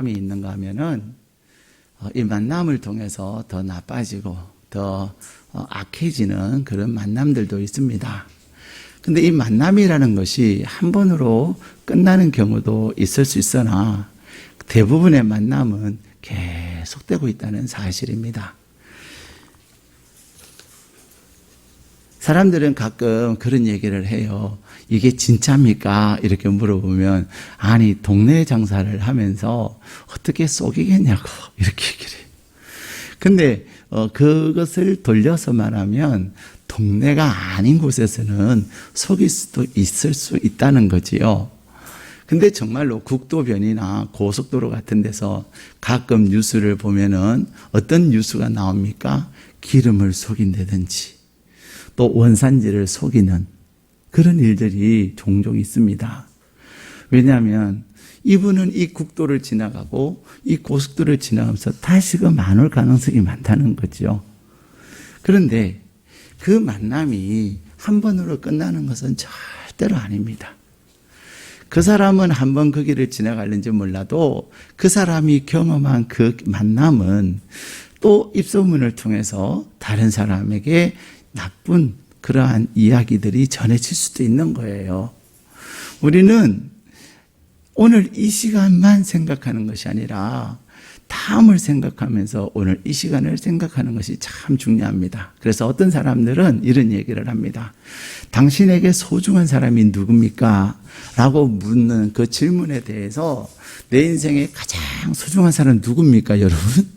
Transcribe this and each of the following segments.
이 있는가 하면은 이 만남을 통해서 더 나빠지고 더 악해지는 그런 만남들도 있습니다. 근데 이 만남이라는 것이 한 번으로 끝나는 경우도 있을 수 있으나 대부분의 만남은 계속되고 있다는 사실입니다. 사람들은 가끔 그런 얘기를 해요. 이게 진짜입니까? 이렇게 물어보면 아니 동네 장사를 하면서 어떻게 속이겠냐고 이렇게 얘기를 해요. 근데 그것을 돌려서 말하면 동네가 아닌 곳에서는 속일 수도 있을 수 있다는 거지요. 근데 정말로 국도변이나 고속도로 같은 데서 가끔 뉴스를 보면은 어떤 뉴스가 나옵니까? 기름을 속인다든지 또 원산지를 속이는 그런 일들이 종종 있습니다. 왜냐하면 이분은 이 국도를 지나가고 이 고속도로를 지나가면서 다시금 안 올 가능성이 많다는 거죠. 그런데 그 만남이 한 번으로 끝나는 것은 절대로 아닙니다. 그 사람은 한 번 그 길을 지나갈는지 몰라도 그 사람이 경험한 그 만남은 또 입소문을 통해서 다른 사람에게 나쁜 그러한 이야기들이 전해질 수도 있는 거예요. 우리는 오늘 이 시간만 생각하는 것이 아니라 다음을 생각하면서 오늘 이 시간을 생각하는 것이 참 중요합니다. 그래서 어떤 사람들은 이런 얘기를 합니다. 당신에게 소중한 사람이 누굽니까? 라고 묻는 그 질문에 대해서 내 인생에 가장 소중한 사람은 누굽니까, 여러분?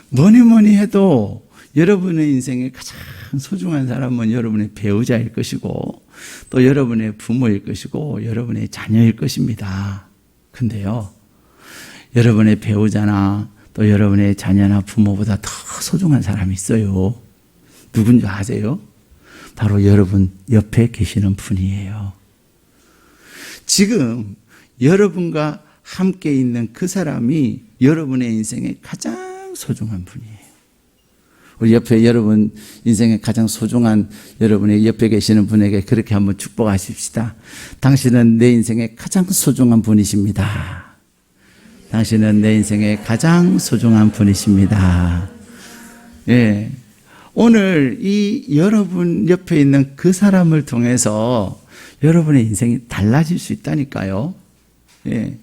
뭐니 해도 여러분의 인생에 가장 소중한 사람은 여러분의 배우자일 것이고 또 여러분의 부모일 것이고 여러분의 자녀일 것입니다. 근데요, 여러분의 배우자나 또 여러분의 자녀나 부모보다 더 소중한 사람이 있어요. 누군지 아세요? 바로 여러분 옆에 계시는 분이에요. 지금 여러분과 함께 있는 그 사람이 여러분의 인생에 가장 소중한 분이에요. 우리 옆에 여러분 인생에 가장 소중한 여러분의 옆에 계시는 분에게 그렇게 한번 축복하십시다. 당신은 내 인생에 가장 소중한 분이십니다. 당신은 내 인생에 가장 소중한 분이십니다. 예. 오늘 이 여러분 옆에 있는 그 사람을 통해서 여러분의 인생이 달라질 수 있다니까요. 예.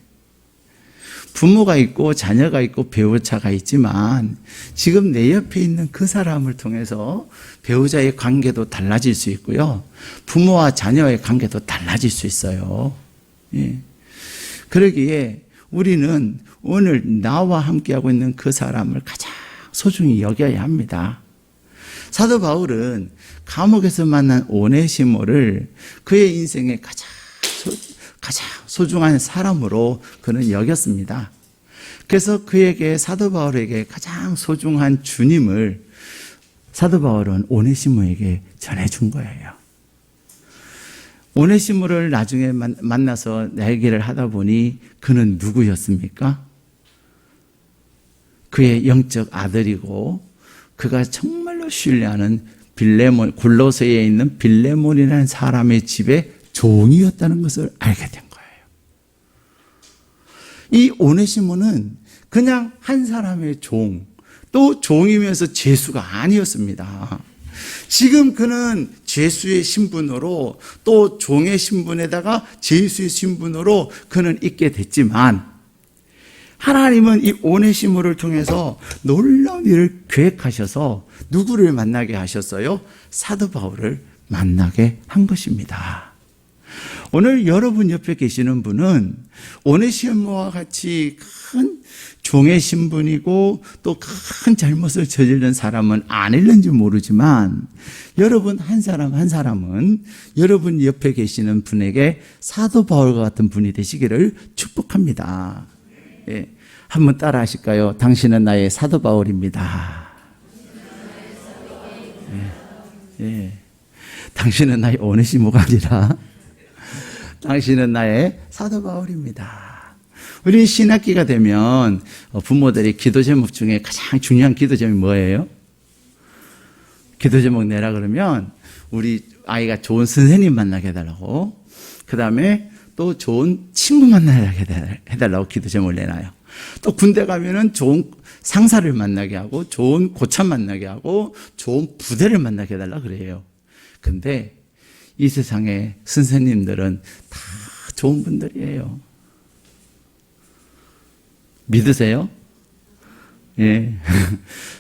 부모가 있고 자녀가 있고 배우자가 있지만 지금 내 옆에 있는 그 사람을 통해서 배우자의 관계도 달라질 수 있고요. 부모와 자녀의 관계도 달라질 수 있어요. 예. 그러기에 우리는 오늘 나와 함께하고 있는 그 사람을 가장 소중히 여겨야 합니다. 사도 바울은 감옥에서 만난 오네시모를 그의 인생의 가장 소중한 사람으로 그는 여겼습니다. 그래서 그에게 사도 바울에게 가장 소중한 주님을 사도 바울은 오네시모에게 전해준 거예요. 오네시모를 나중에 만나서 얘기를 하다 보니 그는 누구였습니까? 그의 영적 아들이고 그가 정말로 신뢰하는 빌레몬, 골로새에 있는 빌레몬이라는 사람의 집에 종이었다는 것을 알게 된 거예요. 이 오네시모는 그냥 한 사람의 종, 또 종이면서 죄수가 아니었습니다. 지금 그는 죄수의 신분으로 또 종의 신분에다가 죄수의 신분으로 그는 있게 됐지만 하나님은 이 오네시모를 통해서 놀라운 일을 계획하셔서 누구를 만나게 하셨어요? 사도 바울을 만나게 한 것입니다. 오늘 여러분 옆에 계시는 분은 오네시모와 같이 큰 종의 신분이고 또 큰 잘못을 저지른 사람은 아닐는지 모르지만 여러분 한 사람 한 사람은 여러분 옆에 계시는 분에게 사도 바울과 같은 분이 되시기를 축복합니다. 예, 한번 따라 하실까요? 당신은 나의 사도 바울입니다. 예, 당신은 나의 오네시모가 아니라 당신은 나의 사도 바울입니다. 우리 신학기가 되면 부모들이 기도 제목 중에 가장 중요한 기도 제목이 뭐예요? 기도 제목 내라 그러면 우리 아이가 좋은 선생님 만나게 해달라고, 그 다음에 또 좋은 친구 만나게 해달라고 기도 제목을 내놔요. 또 군대 가면은 좋은 상사를 만나게 하고 좋은 고참 만나게 하고 좋은 부대를 만나게 해달라 그래요. 근데 이 세상의 선생님들은 다 좋은 분들이에요. 믿으세요? 예.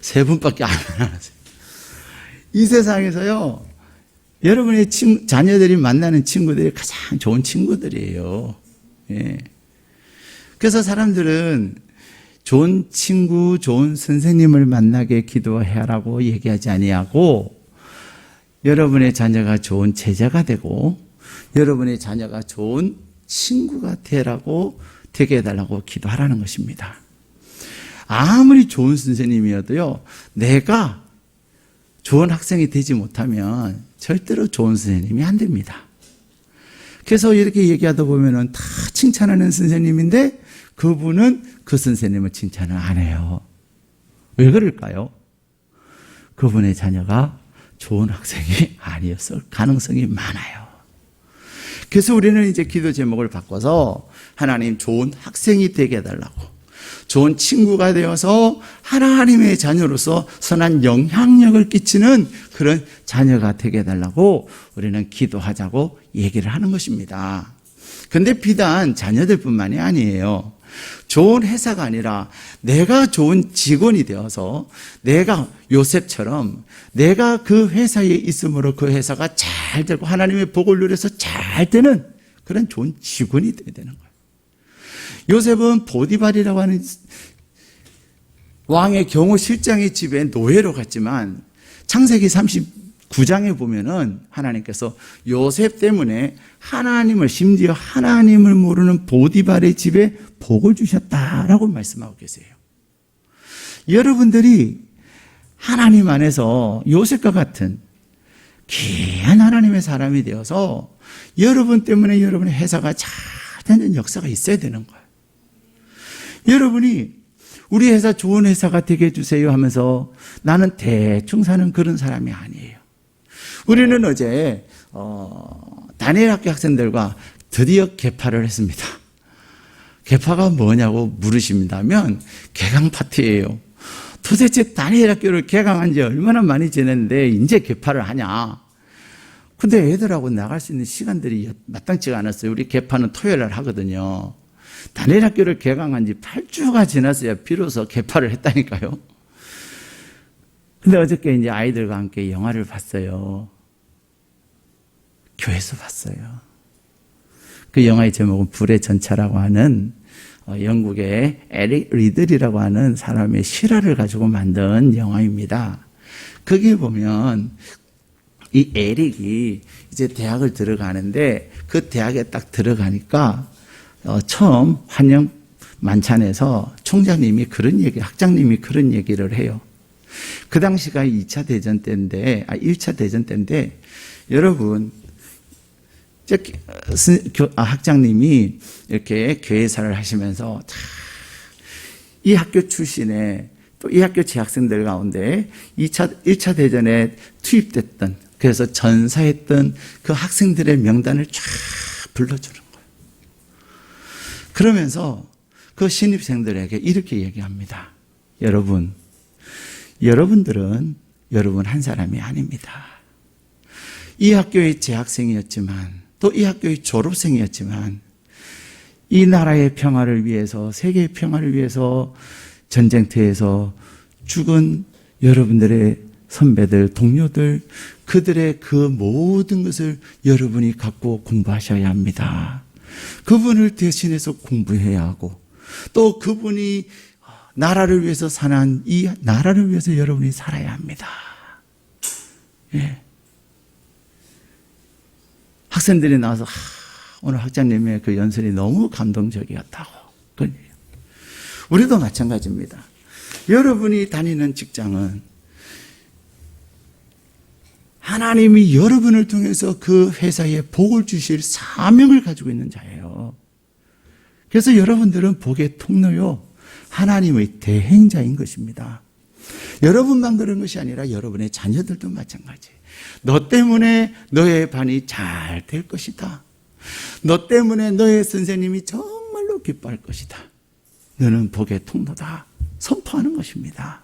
세 분밖에 안 하세요. 이 세상에서요, 여러분의 자녀들이 만나는 친구들이 가장 좋은 친구들이에요. 예. 그래서 사람들은 좋은 친구, 좋은 선생님을 만나게 기도하라고 얘기하지 아니하고, 여러분의 자녀가 좋은 제자가 되고, 여러분의 자녀가 좋은 친구가 되게 해달라고 기도하라는 것입니다. 아무리 좋은 선생님이어도요, 내가 좋은 학생이 되지 못하면 절대로 좋은 선생님이 안 됩니다. 그래서 이렇게 얘기하다 보면은 다 칭찬하는 선생님인데 그분은 그 선생님을 칭찬을 안 해요. 왜 그럴까요? 그분의 자녀가 좋은 학생이 아니었을 가능성이 많아요. 그래서 우리는 이제 기도 제목을 바꿔서 하나님 좋은 학생이 되게 해달라고, 좋은 친구가 되어서 하나님의 자녀로서 선한 영향력을 끼치는 그런 자녀가 되게 해달라고 우리는 기도하자고 얘기를 하는 것입니다. 근데 비단 자녀들뿐만이 아니에요. 좋은 회사가 아니라 내가 좋은 직원이 되어서 내가 요셉처럼 내가 그 회사에 있음으로 그 회사가 잘 되고 하나님의 복을 누려서 잘 되는 그런 좋은 직원이 되어야 되는 거예요. 요셉은 보디발이라고 하는 왕의 경호실장의 집에 노예로 갔지만 창세기 39장에 보면은 하나님께서 요셉 때문에 하나님을, 심지어 하나님을 모르는 보디발의 집에 복을 주셨다라고 말씀하고 계세요. 여러분들이 하나님 안에서 요셉과 같은 귀한 하나님의 사람이 되어서 여러분 때문에 여러분의 회사가 잘 되는 역사가 있어야 되는 거예요. 여러분이 우리 회사 좋은 회사가 되게 해주세요 하면서 나는 대충 사는 그런 사람이 아니에요. 우리는 어제 다니엘 학교 학생들과 드디어 개파를 했습니다. 개파가 뭐냐고 물으신다면 개강 파티예요. 도대체 다니엘 학교를 개강한 지 얼마나 많이 지냈는데 이제 개파를 하냐. 근데 애들하고 나갈 수 있는 시간들이 마땅치가 않았어요. 우리 개파는 토요일 날 하거든요. 다니엘 학교를 개강한 지 8주가 지났어야 비로소 개파를 했다니까요. 근데 어저께 이제 아이들과 함께 영화를 봤어요. 교회에서 봤어요. 그 영화의 제목은 불의 전차라고 하는 영국의 에릭 리들이라고 하는 사람의 실화를 가지고 만든 영화입니다. 거기에 보면 이 에릭이 이제 대학을 들어가는데 그 대학에 딱 들어가니까 처음 환영 만찬에서 총장님이 그런 얘기, 학장님이 그런 얘기를 해요. 그 당시가 2차 대전 때인데, 1차 대전 때인데, 여러분, 학장님이 이렇게 교회사를 하시면서 이 학교 출신의 또 이 학교 재학생들 가운데 1차 대전에 투입됐던, 그래서 전사했던 그 학생들의 명단을 쫙 불러주는 거예요. 그러면서 그 신입생들에게 이렇게 얘기합니다. 여러분들은 여러분 한 사람이 아닙니다. 이 학교의 재학생이었지만 또 이 학교의 졸업생이었지만 이 나라의 평화를 위해서, 세계의 평화를 위해서 전쟁터에서 죽은 여러분들의 선배들, 동료들, 그들의 그 모든 것을 여러분이 갖고 공부하셔야 합니다. 그분을 대신해서 공부해야 하고, 또 그분이 나라를 위해서 사는 이 나라를 위해서 여러분이 살아야 합니다. 예. 학생들이 나와서 오늘 학장님의 그 연설이 너무 감동적이었다고. 우리도 마찬가지입니다. 여러분이 다니는 직장은 하나님이 여러분을 통해서 그 회사에 복을 주실 사명을 가지고 있는 자예요. 그래서 여러분들은 복의 통로요, 하나님의 대행자인 것입니다. 여러분만 그런 것이 아니라 여러분의 자녀들도 마찬가지예요. 너 때문에 너의 반이 잘 될 것이다. 너 때문에 너의 선생님이 정말로 기뻐할 것이다. 너는 복의 통로다. 선포하는 것입니다.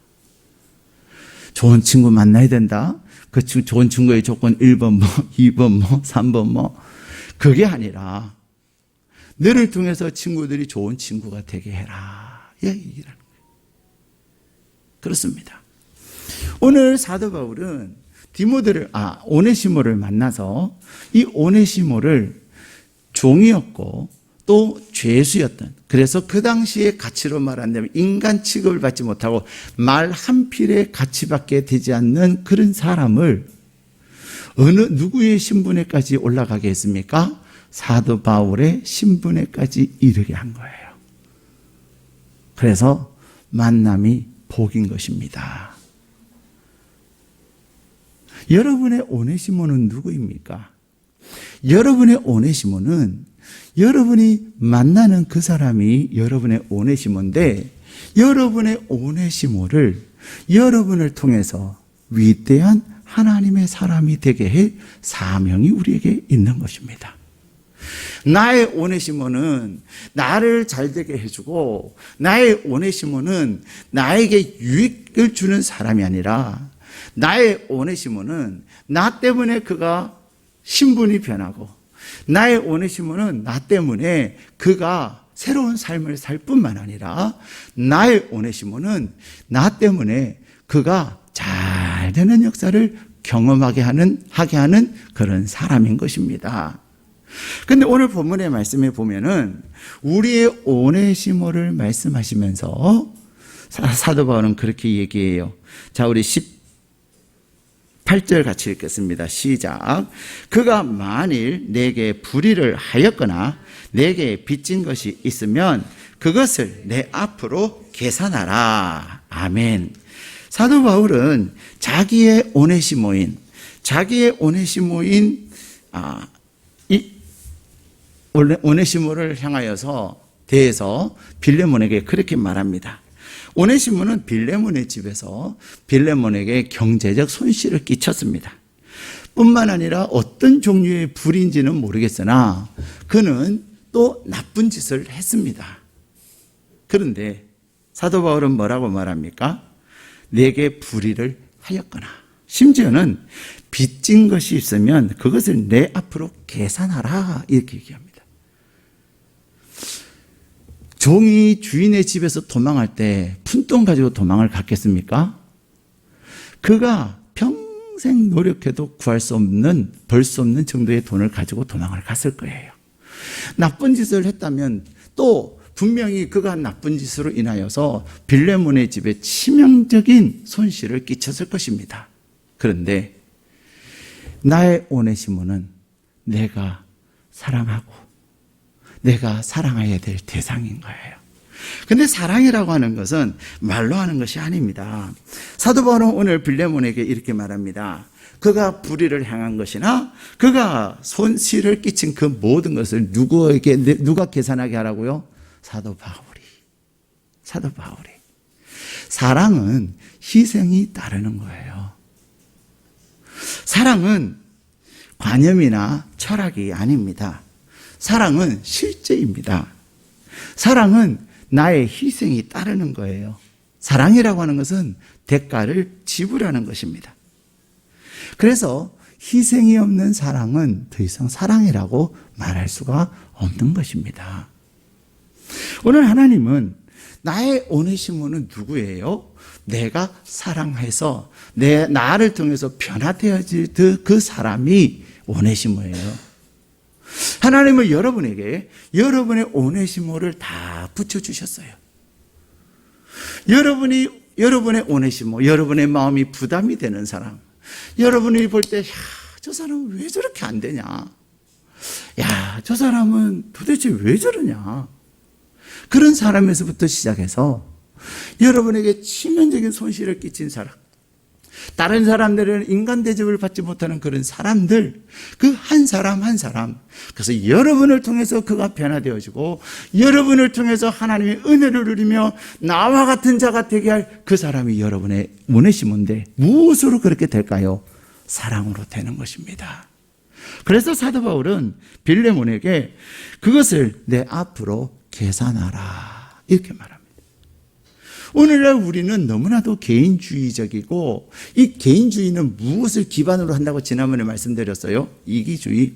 좋은 친구 만나야 된다. 그 좋은 친구의 조건 1번 뭐, 2번 뭐, 3번 뭐. 그게 아니라 너를 통해서 친구들이 좋은 친구가 되게 해라. 얘기라는 거예요. 그렇습니다. 오늘 사도 바울은 오네시모를 만나서 이 오네시모를 종이었고 또 죄수였던, 그래서 그 당시의 가치로 말한다면 인간 취급을 받지 못하고 말 한 필에 가치받게 되지 않는 그런 사람을 누구의 신분에까지 올라가게 했습니까? 사도 바울의 신분에까지 이르게 한 거예요. 그래서 만남이 복인 것입니다. 여러분의 오네시모는 누구입니까? 여러분의 오네시모는 여러분이 만나는 그 사람이 여러분의 오네시모인데, 여러분의 오네시모를 여러분을 통해서 위대한 하나님의 사람이 되게 할 사명이 우리에게 있는 것입니다. 나의 오네시모는 나를 잘되게 해주고, 나의 오네시모는 나에게 유익을 주는 사람이 아니라, 나의 오네시모는 나 때문에 그가 신분이 변하고, 나의 오네시모는 나 때문에 그가 새로운 삶을 살 뿐만 아니라, 나의 오네시모는 나 때문에 그가 잘 되는 역사를 경험하게 하는 그런 사람인 것입니다. 근데 오늘 본문의 말씀에 보면은 우리의 오네시모를 말씀하시면서 사도 바울은 그렇게 얘기해요. 자, 우리 18절 같이 읽겠습니다. 시작. 그가 만일 내게 불의를 하였거나 내게 빚진 것이 있으면 그것을 내 앞으로 계산하라. 아멘. 사도 바울은 자기의 오네시모인 오네시모를 대해서 빌레몬에게 그렇게 말합니다. 오네시모는 빌레몬의 집에서 빌레몬에게 경제적 손실을 끼쳤습니다. 뿐만 아니라 어떤 종류의 불인지는 모르겠으나 그는 또 나쁜 짓을 했습니다. 그런데 사도 바울은 뭐라고 말합니까? 내게 불의를 하였거나, 심지어는 빚진 것이 있으면 그것을 내 앞으로 계산하라, 이렇게 얘기합니다. 종이 주인의 집에서 도망할 때 푼돈 가지고 도망을 갔겠습니까? 그가 평생 노력해도 벌 수 없는 정도의 돈을 가지고 도망을 갔을 거예요. 나쁜 짓을 했다면 또 분명히 그가 한 나쁜 짓으로 인하여서 빌레몬의 집에 치명적인 손실을 끼쳤을 것입니다. 그런데 나의 오네시모는 내가 사랑하고 내가 사랑해야 될 대상인 거예요. 근데 사랑이라고 하는 것은 말로 하는 것이 아닙니다. 사도 바울은 오늘 빌레몬에게 이렇게 말합니다. 그가 불의를 행한 것이나 그가 손실을 끼친 그 모든 것을 누가 계산하게 하라고요? 사도 바울이. 사랑은 희생이 따르는 거예요. 사랑은 관념이나 철학이 아닙니다. 사랑은 실제입니다. 사랑은 나의 희생이 따르는 거예요. 사랑이라고 하는 것은 대가를 지불하는 것입니다. 그래서 희생이 없는 사랑은 더 이상 사랑이라고 말할 수가 없는 것입니다. 오늘 하나님은 나의 오네시모는 누구예요? 내가 사랑해서 나를 통해서 변화되어질 그 사람이 오네시모예요. 하나님은 여러분에게 여러분의 오네시모를 다 붙여주셨어요. 여러분의 오네시모, 여러분의 마음이 부담이 되는 사람, 여러분이 볼 때, 저 사람은 왜 저렇게 안 되냐? 저 사람은 도대체 왜 저러냐? 그런 사람에서부터 시작해서 여러분에게 치명적인 손실을 끼친 사람, 다른 사람들은 인간 대접을 받지 못하는 그런 사람들, 그 한 사람 한 사람, 그래서 여러분을 통해서 그가 변화되어지고 여러분을 통해서 하나님의 은혜를 누리며 나와 같은 자가 되게 할 그 사람이 여러분의 오네시모인데 무엇으로 그렇게 될까요? 사랑으로 되는 것입니다. 그래서 사도 바울은 빌레몬에게 그것을 내 앞으로 계산하라 이렇게 말합니다. 오늘날 우리는 너무나도 개인주의적이고 이 개인주의는 무엇을 기반으로 한다고 지난번에 말씀드렸어요? 이기주의.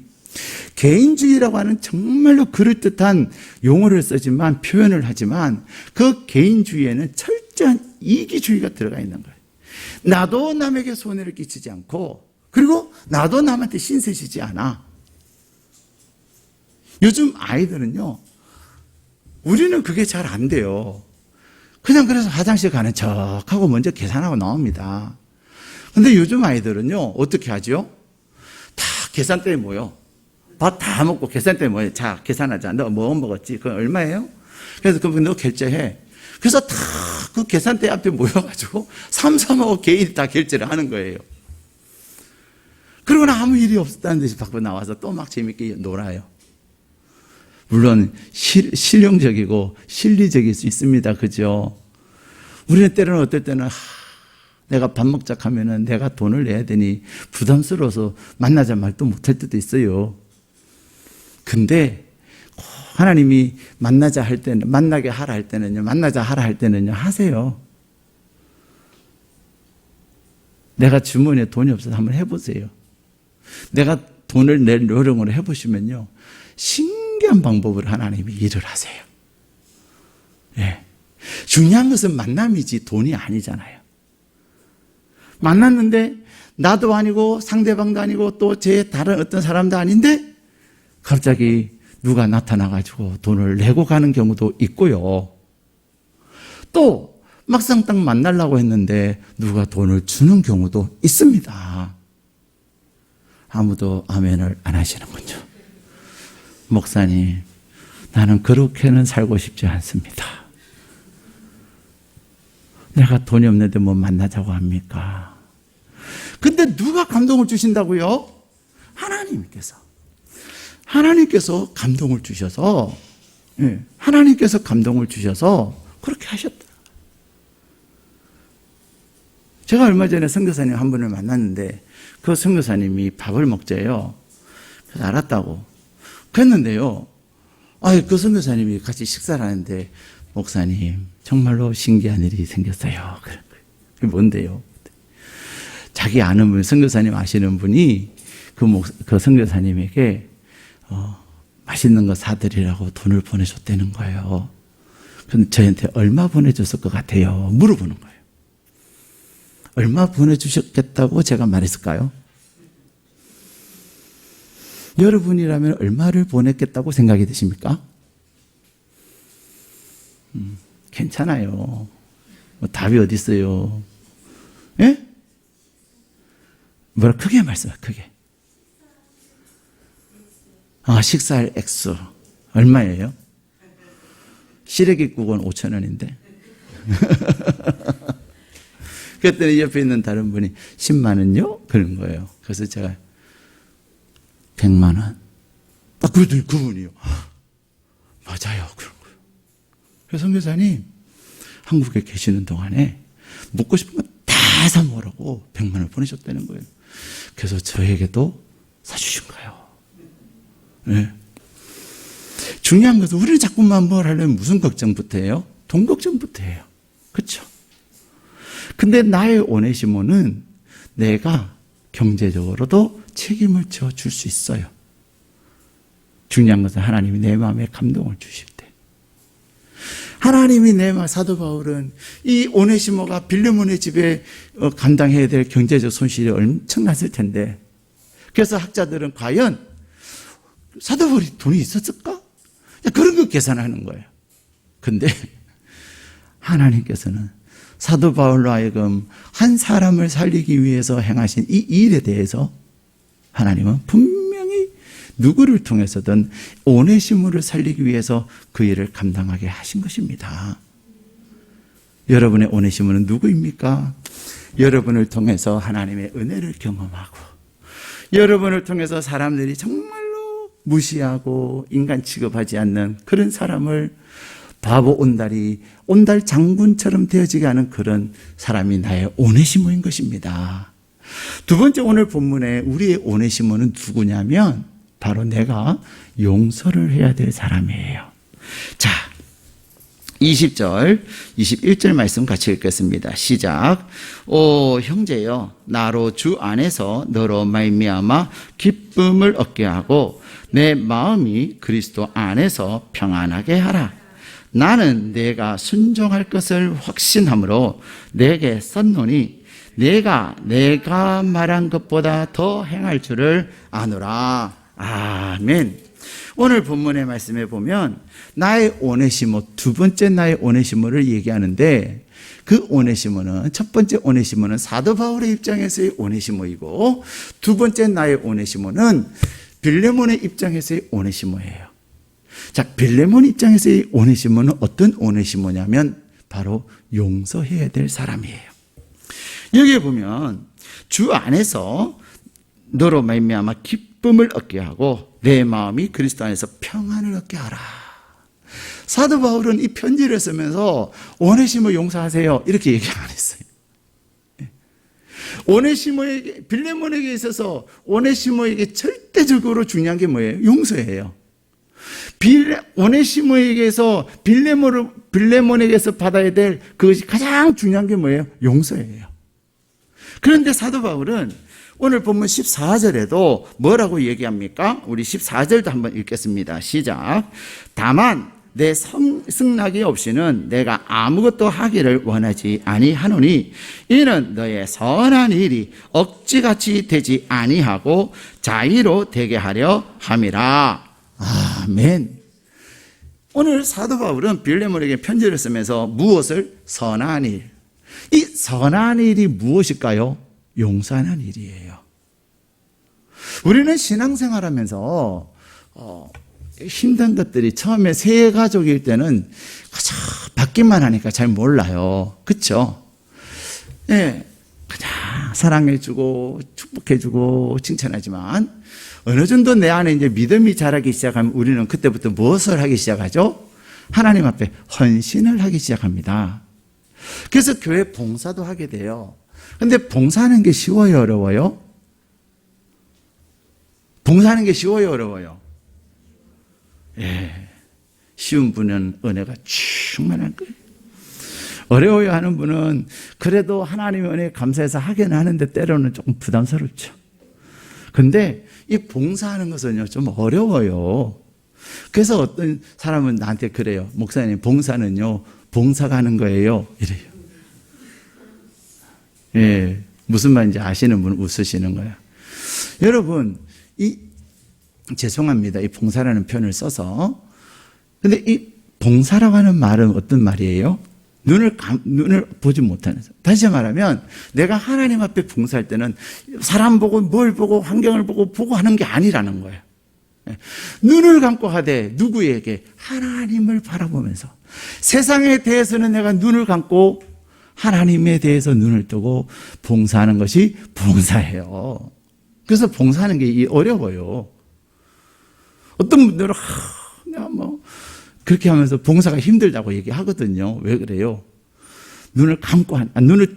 개인주의라고 하는 정말로 그럴듯한 용어를 쓰지만 표현을 하지만 그 개인주의에는 철저한 이기주의가 들어가 있는 거예요. 나도 남에게 손해를 끼치지 않고 그리고 나도 남한테 신세지지 않아. 요즘 아이들은요, 우리는 그게 잘 안 돼요. 그냥 그래서 화장실 가는 척하고 먼저 계산하고 나옵니다. 근데 요즘 아이들은요, 어떻게 하죠? 다 계산대에 모여. 밥 다 먹고 계산대에 모여. 자, 계산하자. 너 뭐 먹었지? 그건 얼마예요? 그래서 그럼 너 결제해. 그래서 다 그 계산대 앞에 모여가지고 삼삼오오 개인이 다 결제를 하는 거예요. 그러고는 아무 일이 없었다는 듯이 밖으로 나와서 또 막 재밌게 놀아요. 물론 실용적이고 실리적일 수 있습니다. 그죠? 우리는 때로는 어떨 때는 내가 밥 먹자 하면은 내가 돈을 내야 되니 부담스러워서 만나자 말도 못할 때도 있어요. 근데 하나님이 만나자 할 때는, 만나게 하라 할 때는요, 만나자 하라 할 때는요, 하세요. 내가 주머니에 돈이 없어서 한번 해보세요. 내가 돈을 낼 요령으로 해보시면요, 신기한 방법으로 하나님이 일을 하세요. 예. 중요한 것은 만남이지 돈이 아니잖아요. 만났는데 나도 아니고 상대방도 아니고 또 제 다른 어떤 사람도 아닌데 갑자기 누가 나타나가지고 돈을 내고 가는 경우도 있고요. 또 막상 딱 만나려고 했는데 누가 돈을 주는 경우도 있습니다. 아무도 아멘을 안 하시는군요. 목사님, 나는 그렇게는 살고 싶지 않습니다. 내가 돈이 없는데 뭐 만나자고 합니까? 근데 누가 감동을 주신다고요? 하나님께서 감동을 주셔서, 하나님께서 감동을 주셔서 그렇게 하셨다. 제가 얼마 전에 선교사님 한 분을 만났는데 그 선교사님이 밥을 먹재요. 그래서 알았다고. 그랬는데요. 그 선교사님이 같이 식사를 하는데 목사님 정말로 신기한 일이 생겼어요. 그게 뭔데요? 자기 아는 분, 선교사님 아시는 분이 그 선교사님에게 맛있는 거 사드리라고 돈을 보내줬다는 거예요. 근데 저한테 얼마 보내줬을 것 같아요? 물어보는 거예요. 얼마 보내주셨겠다고 제가 말했을까요? 여러분이라면 얼마를 보냈겠다고 생각이 드십니까? 괜찮아요. 뭐 답이 어디 있어요? 예? 뭐라 크게 말씀해, 크게. 식사할 액수 얼마예요? 시래기국은 5,000원인데. 그랬더니 옆에 있는 다른 분이 10만 원요? 그런 거예요. 그래서 제가 100만 원. 그러더니 그분이요. 맞아요. 그런 거예요. 그래서 선교사님, 한국에 계시는 동안에 먹고 싶은 거 다 사 먹으라고 100만 원 보내셨다는 거예요. 그래서 저에게도 사주신 거예요. 네. 중요한 것은 우리는 자꾸만 뭘 하려면 무슨 걱정부터 해요? 돈 걱정부터 해요. 그렇죠? 근데 나의 오네시모는 내가 경제적으로도 책임을 져줄 수 있어요. 중요한 것은 하나님이 내 마음에 감동을 주실 때. 하나님이 내 마음, 사도 바울은 이 오네시모가 빌레몬의 집에 감당해야 될 경제적 손실이 엄청났을 텐데, 그래서 학자들은 과연 사도 바울이 돈이 있었을까? 그런 거 계산하는 거예요. 근데 하나님께서는 사도 바울로 하여금 한 사람을 살리기 위해서 행하신 이 일에 대해서 하나님은 분명히 누구를 통해서든 오네시모를 살리기 위해서 그 일을 감당하게 하신 것입니다. 여러분의 오네시모는 누구입니까? 여러분을 통해서 하나님의 은혜를 경험하고, 여러분을 통해서 사람들이 정말로 무시하고 인간 취급하지 않는 그런 사람을 바보 온달 장군처럼 되어지게 하는 그런 사람이 나의 오네시모인 것입니다. 두 번째 오늘 본문에 우리의 오네시모는 누구냐면 바로 내가 용서를 해야 될 사람이에요. 자, 20절, 21절 말씀 같이 읽겠습니다. 시작. 오 형제여, 나로 주 안에서 너로 말미암아 기쁨을 얻게 하고 내 마음이 그리스도 안에서 평안하게 하라. 나는 내가 순종할 것을 확신함으로 내게 썼노니 내가 말한 것보다 더 행할 줄을 아노라. 아멘. 오늘 본문의 말씀에 보면 나의 오네시모, 두 번째 나의 오네시모를 얘기하는데 그 오네시모는, 첫 번째 오네시모는 사도 바울의 입장에서의 오네시모이고 두 번째 나의 오네시모는 빌레몬의 입장에서의 오네시모예요. 자, 빌레몬 입장에서의 오네시모는 어떤 오네시모냐면 바로 용서해야 될 사람이에요. 여기에 보면 주 안에서 너로 말미암아 기쁨을 얻게 하고 내 마음이 그리스도 안에서 평안을 얻게 하라. 사도 바울은 이 편지를 쓰면서 오네시모 용서하세요 이렇게 얘기 안 했어요. 오네시모에게, 빌레몬에게 있어서 오네시모에게 절대적으로 중요한 게 뭐예요? 용서예요. 오네시모에게서 빌레몬에게서 받아야 될 그것이 가장 중요한 게 뭐예요? 용서예요. 그런데 사도 바울은 오늘 본문 14절에도 뭐라고 얘기합니까? 우리 14절도 한번 읽겠습니다. 시작. 다만 내 승낙이 없이는 내가 아무것도 하기를 원하지 아니하노니 이는 너의 선한 일이 억지같이 되지 아니하고 자의로 되게 하려 함이라. 아멘. 오늘 사도 바울은 빌레몬에게 편지를 쓰면서 무엇을? 선한 일. 이 선한 일이 무엇일까요? 용서하는 일이에요. 우리는 신앙생활하면서 힘든 것들이 처음에 새 가족일 때는 그저 받기만 하니까 잘 몰라요. 그렇죠? 예, 그냥 사랑해주고 축복해주고 칭찬하지만 어느 정도 내 안에 이제 믿음이 자라기 시작하면 우리는 그때부터 무엇을 하기 시작하죠? 하나님 앞에 헌신을 하기 시작합니다. 그래서 교회 봉사도 하게 돼요. 근데 봉사하는 게 쉬워요, 어려워요? 봉사하는 게 쉬워요, 어려워요? 예, 쉬운 분은 은혜가 충만할 거예요. 어려워요 하는 분은 그래도 하나님의 은혜에 감사해서 하긴 하는데 때로는 조금 부담스럽죠. 근데 이 봉사하는 것은요, 좀 어려워요. 그래서 어떤 사람은 나한테 그래요. 목사님, 봉사는요, 봉사가 하는 거예요. 이래요. 예, 무슨 말인지 아시는 분은 웃으시는 거예요. 여러분, 죄송합니다. 이 봉사라는 표현을 써서. 근데 이 봉사라고 하는 말은 어떤 말이에요? 눈을 보지 못하는. 다시 말하면 내가 하나님 앞에 봉사할 때는 사람 보고 뭘 보고 환경을 보고 하는 게 아니라는 거예요. 눈을 감고 하되 누구에게? 하나님을 바라보면서. 세상에 대해서는 내가 눈을 감고 하나님에 대해서 눈을 뜨고 봉사하는 것이 봉사예요. 그래서 봉사하는 게 어려워요. 어떤 분들은 내가 그렇게 하면서 봉사가 힘들다고 얘기하거든요. 왜 그래요? 눈을 감고 눈을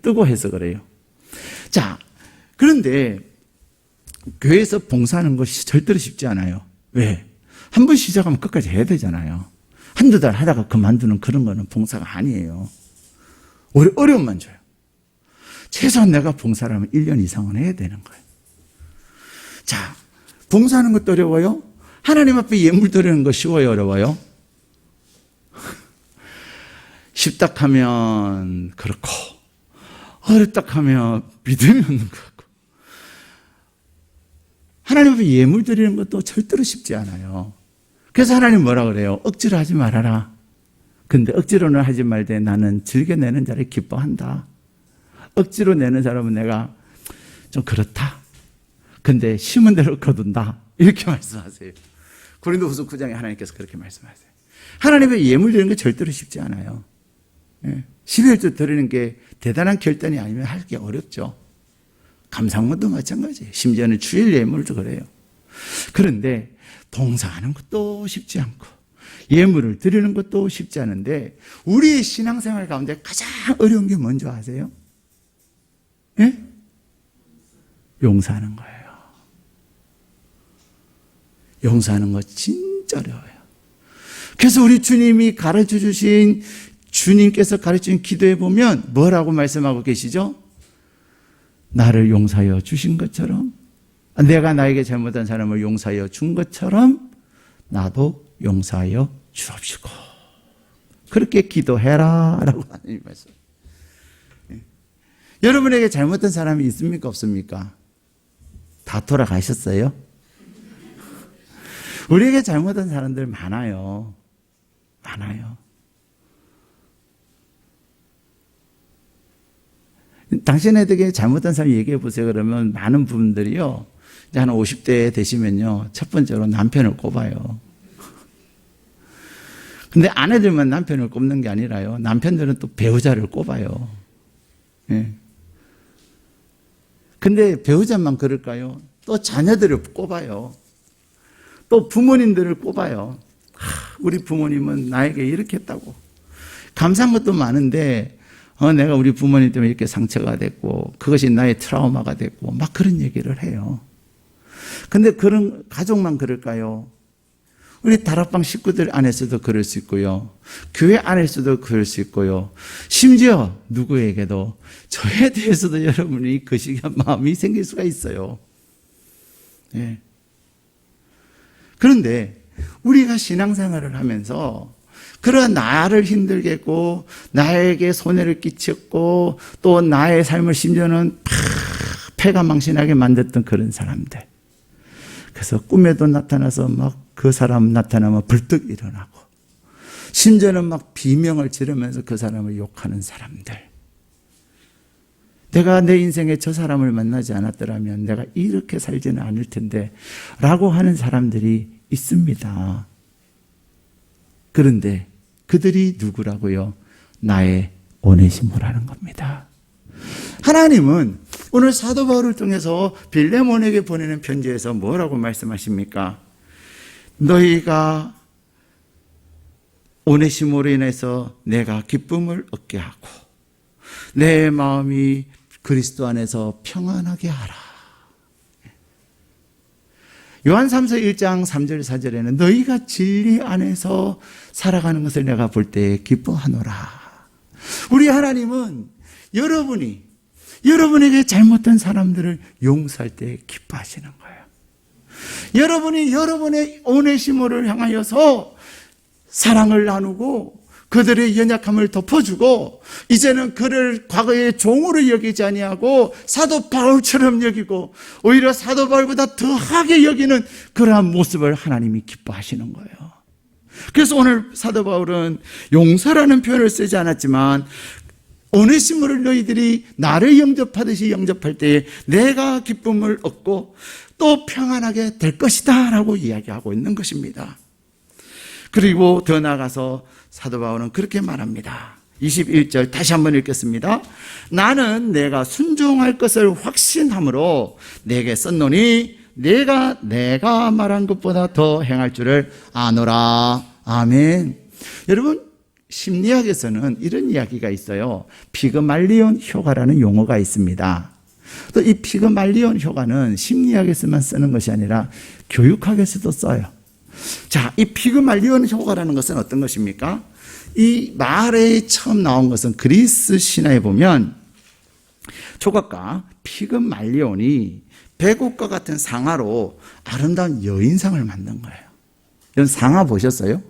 뜨고 해서 그래요. 자, 그런데 교회에서 봉사하는 것이 절대로 쉽지 않아요. 왜? 한 번 시작하면 끝까지 해야 되잖아요. 한두 달 하다가 그만두는 그런 거는 봉사가 아니에요. 오히려 어려움만 줘요. 최소한 내가 봉사를 하면 1년 이상은 해야 되는 거예요. 자, 봉사하는 것도 어려워요? 하나님 앞에 예물 드리는 거 쉬워요, 어려워요? 쉽다 하면 그렇고 어렵다 하면 믿음이 없는 것 같고 하나님 앞에 예물 드리는 것도 절대로 쉽지 않아요. 그래서 하나님 뭐라 그래요? 억지로 하지 말아라. 근데 억지로는 하지 말되 나는 즐겨내는 자를 기뻐한다. 억지로 내는 사람은 내가 좀 그렇다. 근데 심은 대로 거둔다. 이렇게 말씀하세요. 고린도후서 9장에 하나님께서 그렇게 말씀하세요. 하나님의 예물 드리는 게 절대로 쉽지 않아요. 11조 드리는 게 대단한 결단이 아니면 할 게 어렵죠. 감상문도 마찬가지예요. 심지어는 주일 예물도 그래요. 그런데 봉사하는 것도 쉽지 않고 예물을 드리는 것도 쉽지 않은데 우리의 신앙생활 가운데 가장 어려운 게 뭔지 아세요? 예? 용서하는 거예요. 용서하는 거 진짜 어려워요. 그래서 우리 주님이 가르쳐 주신, 주님께서 가르쳐 주신 기도에 보면 뭐라고 말씀하고 계시죠? 나를 용서하여 주신 것처럼, 내가 나에게 잘못한 사람을 용서하여 준 것처럼 나도 용서하여 주옵시고, 그렇게 기도해라 라고 하나님 말씀. 여러분에게 잘못한 사람이 있습니까, 없습니까? 다 돌아가셨어요? 우리에게 잘못한 사람들 많아요. 많아요. 당신에게 잘못한 사람 얘기해 보세요. 그러면 많은 분들이요, 이제 한 50대 되시면요, 첫 번째로 남편을 꼽아요. 근데 아내들만 남편을 꼽는 게 아니라요, 남편들은 또 배우자를 꼽아요. 예. 근데 배우자만 그럴까요? 또 자녀들을 꼽아요. 또 부모님들을 꼽아요. 우리 부모님은 나에게 이렇게 했다고. 감사한 것도 많은데, 내가 우리 부모님 때문에 이렇게 상처가 됐고, 그것이 나의 트라우마가 됐고, 막 그런 얘기를 해요. 근데 그런 가족만 그럴까요? 우리 다락방 식구들 안에서도 그럴 수 있고요. 교회 안에서도 그럴 수 있고요. 심지어 누구에게도 저에 대해서도 여러분이 거시기한 마음이 생길 수가 있어요. 예. 그런데 우리가 신앙생활을 하면서 그런 나를 힘들게 했고, 나에게 손해를 끼쳤고, 또 나의 삶을 심지어는 패가망신하게 만들었던 그런 사람들. 그래서 꿈에도 나타나서 막 그 사람 나타나면 불떡 일어나고, 심지어는 막 비명을 지르면서 그 사람을 욕하는 사람들. 내가 내 인생에 저 사람을 만나지 않았더라면 내가 이렇게 살지는 않을 텐데 라고 하는 사람들이 있습니다. 그런데 그들이 누구라고요? 나의 오네시모라는 겁니다. 하나님은 오늘 사도 바울을 통해서 빌레몬에게 보내는 편지에서 뭐라고 말씀하십니까? 너희가 오네시모로 인해서 내가 기쁨을 얻게 하고 내 마음이 그리스도 안에서 평안하게 하라. 요한 3서 1장 3절 4절에는 너희가 진리 안에서 살아가는 것을 내가 볼 때 기뻐하노라. 우리 하나님은 여러분에게 잘못된 사람들을 용서할 때 기뻐하시는 거예요. 여러분이 여러분의 오네시모를 향하여서 사랑을 나누고 그들의 연약함을 덮어주고, 이제는 그를 과거의 종으로 여기지 아니하고 사도 바울처럼 여기고 오히려 사도 바울보다 더하게 여기는 그러한 모습을 하나님이 기뻐하시는 거예요. 그래서 오늘 사도 바울은 용서라는 표현을 쓰지 않았지만, 오네시모를 너희들이 나를 영접하듯이 영접할 때에 내가 기쁨을 얻고 또 평안하게 될 것이다 라고 이야기하고 있는 것입니다. 그리고 더 나아가서 사도 바울은 그렇게 말합니다. 21절 다시 한번 읽겠습니다. 나는 내가 순종할 것을 확신함으로 내게 썼노니 내가 말한 것보다 더 행할 줄을 아노라. 아멘. 여러분, 심리학에서는 이런 이야기가 있어요. 피그말리온 효과라는 용어가 있습니다. 또 이 피그말리온 효과는 심리학에서만 쓰는 것이 아니라 교육학에서도 써요. 자, 이 피그말리온 효과라는 것은 어떤 것입니까? 이 말에 처음 나온 것은 그리스 신화에 보면 조각가 피그말리온이 백옥과 같은 상아로 아름다운 여인상을 만든 거예요. 이런 상아 보셨어요?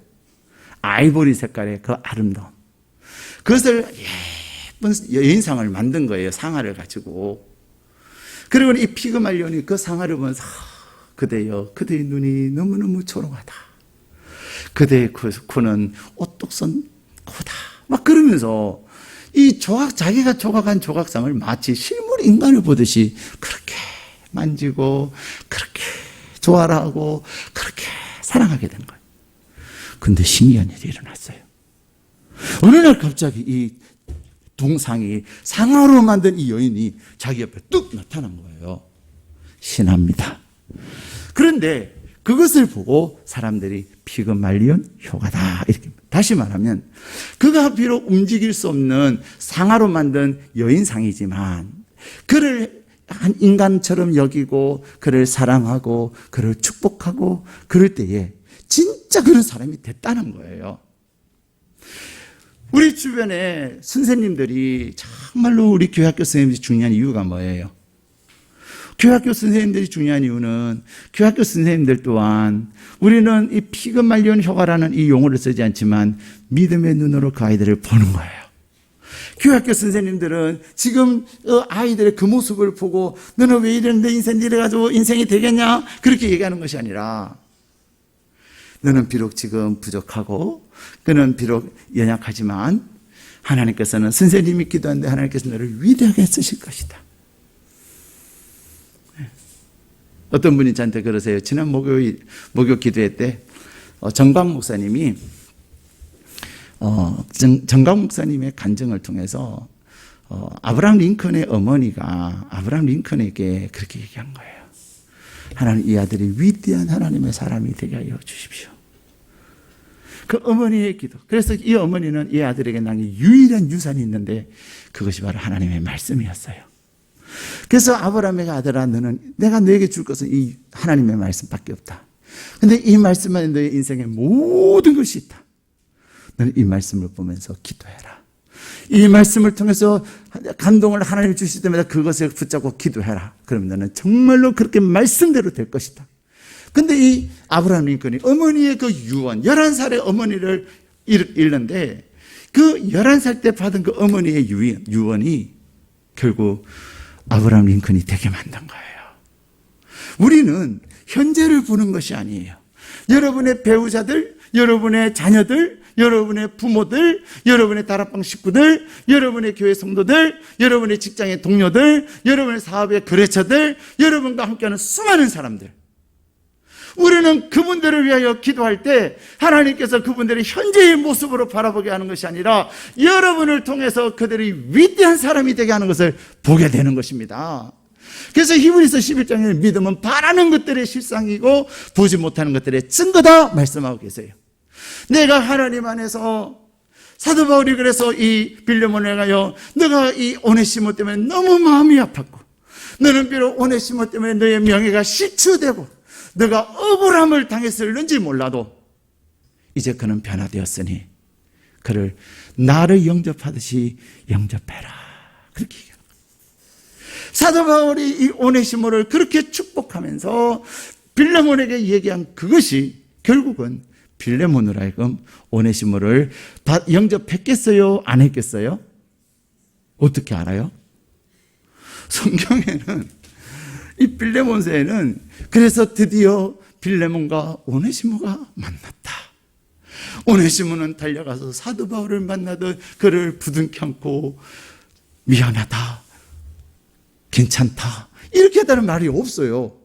아이보리 색깔의 그 아름다움. 그것을 예쁜 여인상을 만든 거예요. 상아를 가지고. 그리고 이 피그말리온이 그 상아를 보면서 그대여, 그대의 눈이 너무너무 초롱하다. 그대의 코는 오똑선 코다. 막 그러면서 이 자기가 조각한 조각상을 마치 실물 인간을 보듯이 그렇게 만지고 그렇게 좋아라 하고 그렇게 사랑하게 된 거예요. 근데 신기한 일이 일어났어요. 어느 날 갑자기 이 동상이 상아로 만든 이 여인이 자기 옆에 뚝 나타난 거예요. 신합니다. 그런데 그것을 보고 사람들이 피그말리온 효과다 이렇게. 다시 말하면 그가 비록 움직일 수 없는 상아로 만든 여인상이지만 그를 한 인간처럼 여기고 그를 사랑하고 그를 축복하고 그럴 때에 진짜 그런 사람이 됐다는 거예요. 우리 주변에 선생님들이 정말로 우리 교회학교 선생님들이 중요한 이유가 뭐예요? 교회학교 선생님들이 중요한 이유는 교회학교 선생님들 또한 우리는 이 피그말리온 효과라는 이 용어를 쓰지 않지만 믿음의 눈으로 그 아이들을 보는 거예요. 교회학교 선생님들은 지금 아이들의 그 모습을 보고 너는 왜 이러는데 인생 이래가지고 인생이 되겠냐? 그렇게 얘기하는 것이 아니라 너는 비록 지금 부족하고 너는 비록 연약하지만 하나님께서는 선생님이 기도하는데 하나님께서 너를 위대하게 쓰실 것이다. 어떤 분이 저한테 그러세요. 지난 목요 기도회 때 정광 목사님이 정광 목사님의 간증을 통해서 아브라함 링컨의 어머니가 아브라함 링컨에게 그렇게 얘기한 거예요. 하나님, 이 아들이 위대한 하나님의 사람이 되게 하여 주십시오. 그 어머니의 기도. 그래서 이 어머니는 이 아들에게 남긴 유일한 유산이 있는데 그것이 바로 하나님의 말씀이었어요. 그래서 아브라함의 아들아, 너는 내가 너에게 줄 것은 이 하나님의 말씀밖에 없다. 근데 이 말씀만 너의 인생의 모든 것이 있다. 너는 이 말씀을 보면서 기도해라. 이 말씀을 통해서 감동을 하나님 주실 때마다 그것을 붙잡고 기도해라. 그러면 너는 정말로 그렇게 말씀대로 될 것이다. 근데 이 아브라함 링컨이 어머니의 그 유언, 11살의 어머니를 잃는데 그 11살 때 받은 그 어머니의 유언이 결국 아브라함 링컨이 되게 만든 거예요. 우리는 현재를 보는 것이 아니에요. 여러분의 배우자들, 여러분의 자녀들, 여러분의 부모들, 여러분의 다락방 식구들, 여러분의 교회 성도들, 여러분의 직장의 동료들, 여러분의 사업의 거래처들, 여러분과 함께하는 수많은 사람들. 우리는 그분들을 위하여 기도할 때 하나님께서 그분들의 현재의 모습으로 바라보게 하는 것이 아니라 여러분을 통해서 그들이 위대한 사람이 되게 하는 것을 보게 되는 것입니다. 그래서 히브리서 11장에 믿음은 바라는 것들의 실상이고 보지 못하는 것들의 증거다 말씀하고 계세요. 내가 하나님 안에서 사도 바울이 그래서 이 빌레몬에 가요, 너가 이 오네시모 때문에 너무 마음이 아팠고 너는 비록 오네시모 때문에 너의 명예가 실추되고 너가 억울함을 당했을는지 몰라도 이제 그는 변화되었으니 그를 나를 영접하듯이 영접해라. 그렇게 얘기합니다. 사도 바울이 이 오네시모를 그렇게 축복하면서 빌레몬에게 얘기한 그것이 결국은 빌레몬으로 하여금 오네시모를 영접했겠어요? 안 했겠어요? 어떻게 알아요? 성경에는 이 빌레몬서에는 그래서 드디어 빌레몬과 오네시모가 만났다. 오네시모는 달려가서 사도 바울을 만나듯 그를 부둥켜 안고 미안하다, 괜찮다 이렇게 했다는 말이 없어요.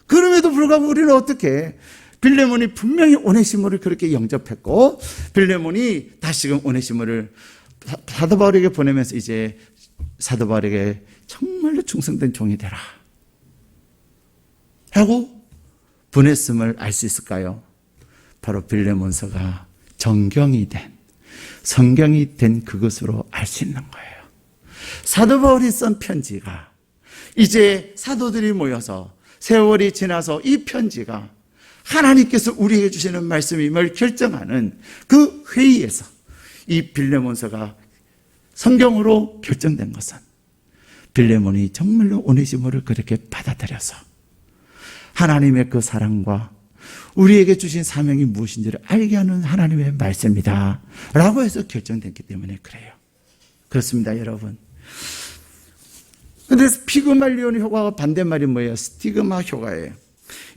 그럼에도 불구하고 우리는 어떻게 빌레몬이 분명히 오네시모를 그렇게 영접했고 빌레몬이 다시금 오네시모를 사도 바울에게 보내면서 이제 사도 바울에게 정말로 충성된 종이 되라 하고 보냈음을 알 수 있을까요? 바로 빌레몬서가 정경이 된, 성경이 된 그것으로 알 수 있는 거예요. 사도 바울이 쓴 편지가 이제 사도들이 모여서 세월이 지나서 이 편지가 하나님께서 우리에게 주시는 말씀임을 결정하는 그 회의에서 이 빌레몬서가 성경으로 결정된 것은 빌레몬이 정말로 오네시모를 그렇게 받아들여서 하나님의 그 사랑과 우리에게 주신 사명이 무엇인지를 알게 하는 하나님의 말씀이다 라고 해서 결정됐기 때문에 그래요. 그렇습니다, 여러분. 그런데 피그말리온 효과와 반대말이 뭐예요? 스티그마 효과예요.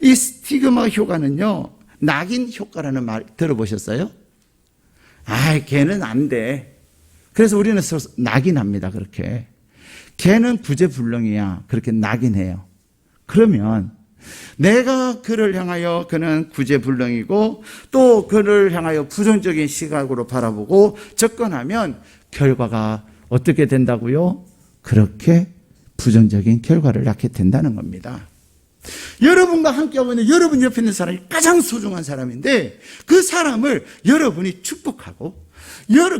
이 스티그마 효과는요, 낙인 효과라는 말 들어보셨어요? 걔는 안 돼. 그래서 우리는 서로 낙인합니다, 그렇게. 걔는 구제불능이야. 그렇게 낙인해요. 그러면 내가 그를 향하여 그는 구제불능이고 또 그를 향하여 부정적인 시각으로 바라보고 접근하면 결과가 어떻게 된다고요? 그렇게 부정적인 결과를 낳게 된다는 겁니다. 여러분과 함께하고 있는 여러분 옆에 있는 사람이 가장 소중한 사람인데 그 사람을 여러분이 축복하고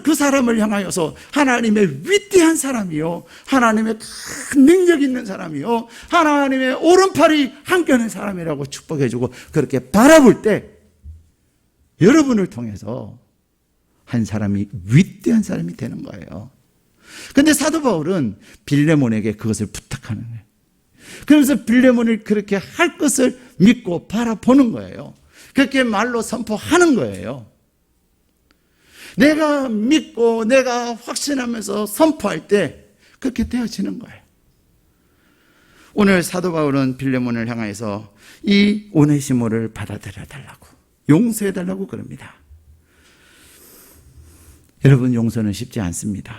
그 사람을 향하여서 하나님의 위대한 사람이요, 하나님의 큰 능력 있는 사람이요, 하나님의 오른팔이 함께하는 사람이라고 축복해주고 그렇게 바라볼 때 여러분을 통해서 한 사람이 위대한 사람이 되는 거예요. 그런데 사도 바울은 빌레몬에게 그것을 부탁하는 거예요. 그러면서 빌레몬을 그렇게 할 것을 믿고 바라보는 거예요. 그렇게 말로 선포하는 거예요. 내가 믿고 내가 확신하면서 선포할 때 그렇게 되어지는 거예요. 오늘 사도 바울은 빌레몬을 향해서 이 오네시모를 받아들여 달라고, 용서해 달라고 그럽니다. 여러분, 용서는 쉽지 않습니다.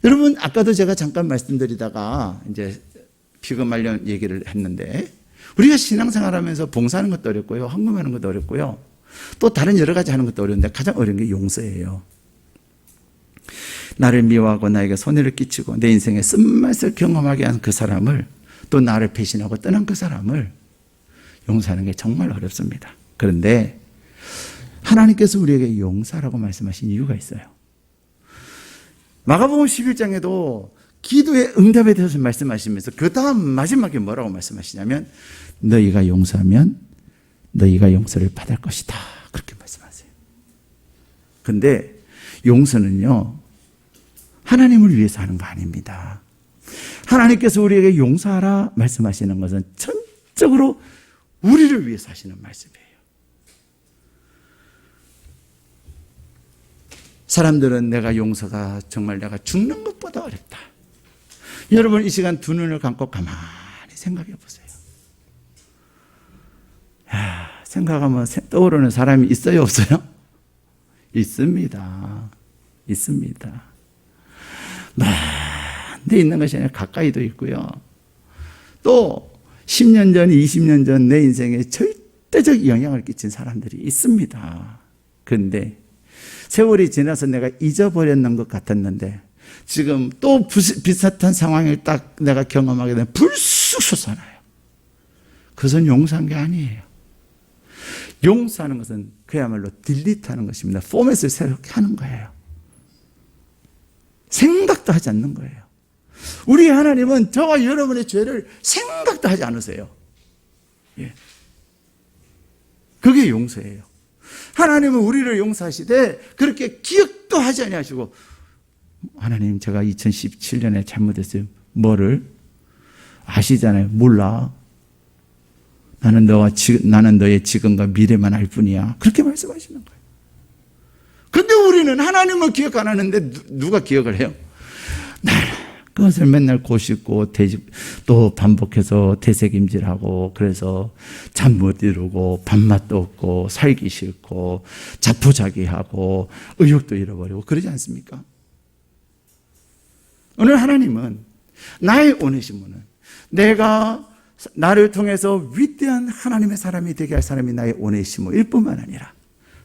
여러분, 아까도 제가 잠깐 말씀드리다가 이제 피금 관련 얘기를 했는데, 우리가 신앙생활 하면서 봉사하는 것도 어렵고요, 헌금하는 것도 어렵고요, 또 다른 여러 가지 하는 것도 어려운데 가장 어려운 게 용서예요. 나를 미워하고 나에게 손해를 끼치고 내 인생에 쓴맛을 경험하게 한 그 사람을, 또 나를 배신하고 떠난 그 사람을 용서하는 게 정말 어렵습니다. 그런데 하나님께서 우리에게 용서라고 말씀하신 이유가 있어요. 마가복음 11장에도 기도의 응답에 대해서 말씀하시면서 그 다음 마지막에 뭐라고 말씀하시냐면, 너희가 용서하면 너희가 용서를 받을 것이다, 그렇게 말씀하세요. 근데 용서는요, 하나님을 위해서 하는 거 아닙니다. 하나님께서 우리에게 용서하라 말씀하시는 것은 전적으로 우리를 위해서 하시는 말씀이에요. 사람들은 내가 용서가 정말 내가 죽는 것보다 어렵다. 여러분, 이 시간 두 눈을 감고 가만히 생각해 보세요. 생각하면 떠오르는 사람이 있어요, 없어요? 있습니다. 있습니다. 많이 있는 것이 아니라 가까이도 있고요. 또 10년 전, 20년 전 내 인생에 절대적 영향을 끼친 사람들이 있습니다. 그런데 세월이 지나서 내가 잊어버렸는 것 같았는데 지금 또 비슷한 상황을 딱 내가 경험하게 되면 불쑥 솟아나요. 그것은 용서한 게 아니에요. 용서하는 것은 그야말로 딜리트하는 것입니다. 포맷을 새롭게 하는 거예요. 생각도 하지 않는 거예요. 우리 하나님은 저와 여러분의 죄를 생각도 하지 않으세요. 예. 그게 용서예요. 하나님은 우리를 용서하시되 그렇게 기억도 하지 아니하시고, 하나님 제가 2017년에 잘못했어요. 뭐를? 아시잖아요. 몰라. 나는 너의 지금과 미래만 알 뿐이야. 그렇게 말씀하시는 거예요. 그런데 우리는 하나님을 기억 안 하는데 누가 기억을 해요? 그것을 맨날 고씻고 또 반복해서 되새김질하고, 그래서 잠 못 이루고 밥맛도 없고 살기 싫고 자포자기하고 의욕도 잃어버리고 그러지 않습니까? 오늘 하나님은 나의 오네시모는 나를 통해서 위대한 하나님의 사람이 되게 할 사람이 나의 오네시모일 뿐만 아니라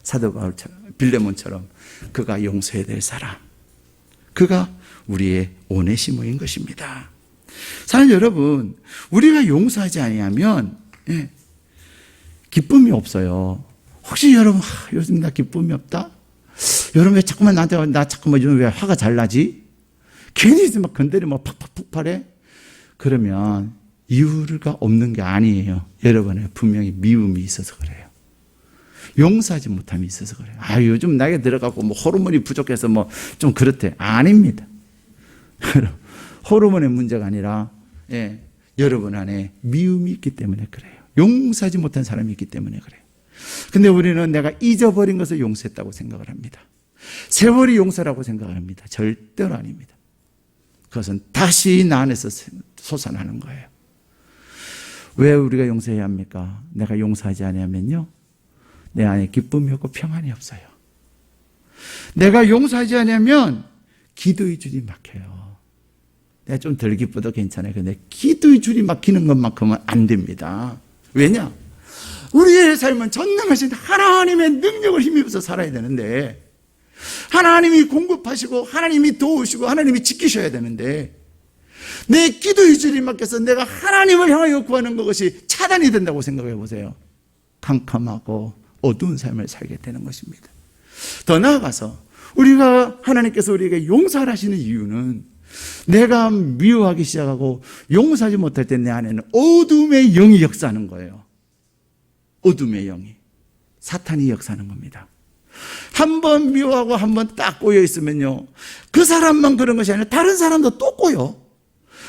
사도 바울처럼, 빌레몬처럼 그가 용서해야 될 사람, 그가 우리의 오네시모인 것입니다. 사실 여러분, 우리가 용서하지 아니하면 기쁨이 없어요. 혹시 여러분, 요즘 나 기쁨이 없다? 여러분 왜 자꾸만 나 자꾸만 요즘 왜 화가 잘 나지? 괜히 막 건드리면 팍팍 폭발해? 그러면 이유가 없는 게 아니에요. 여러분의 분명히 미움이 있어서 그래요. 용서하지 못함이 있어서 그래요. 요즘 나이가 들어가고 호르몬이 부족해서 좀 그렇대. 아닙니다. 호르몬의 문제가 아니라 여러분 안에 미움이 있기 때문에 그래요. 용서하지 못한 사람이 있기 때문에 그래요. 근데 우리는 내가 잊어버린 것을 용서했다고 생각을 합니다. 세월이 용서라고 생각을 합니다. 절대로 아닙니다. 그것은 다시 나 안에서 솟아나는 거예요. 왜 우리가 용서해야 합니까? 내가 용서하지 않으면요, 내 안에 기쁨이 없고 평안이 없어요. 내가 용서하지 않으면 기도의 줄이 막혀요. 내가 좀 덜 기뻐도 괜찮아요. 근데 기도의 줄이 막히는 것만큼은 안 됩니다. 왜냐? 우리의 삶은 전능하신 하나님의 능력을 힘입어서 살아야 되는데, 하나님이 공급하시고 하나님이 도우시고 하나님이 지키셔야 되는데, 내 기도의 줄이 막혀서 내가 하나님을 향하여 구하는 것이 차단이 된다고 생각해 보세요. 캄캄하고 어두운 삶을 살게 되는 것입니다. 더 나아가서 우리가 하나님께서 우리에게 용서를 하시는 이유는 내가 미워하기 시작하고 용서하지 못할 때 내 안에는 어둠의 영이 역사하는 거예요. 어둠의 영이. 사탄이 역사하는 겁니다. 한 번 미워하고 한 번 딱 꼬여 있으면요, 그 사람만 그런 것이 아니라 다른 사람도 또 꼬여.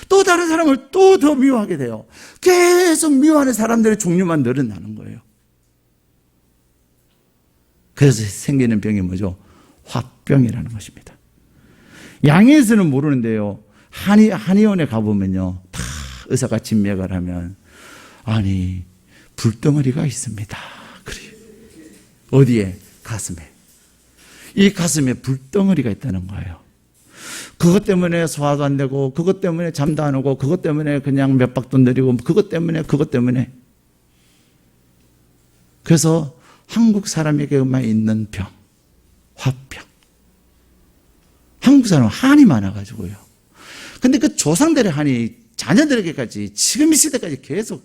또 다른 사람을 또 더 미워하게 돼요. 계속 미워하는 사람들의 종류만 늘어나는 거예요. 그래서 생기는 병이 뭐죠? 화병이라는 것입니다. 양에서는 모르는데요, 한의원에 가보면요, 다 의사가 진맥을 하면, 아니, 불덩어리가 있습니다. 그래요. 어디에? 가슴에. 이 가슴에 불덩어리가 있다는 거예요. 그것 때문에 소화도 안 되고, 그것 때문에 잠도 안 오고, 그것 때문에 그냥 몇 박도 느리고, 그것 때문에. 그래서 한국 사람에게만 있는 병, 화병. 한국 사람은 한이 많아가지고요. 근데 그 조상들의 한이 자녀들에게까지 지금 이 시대까지 계속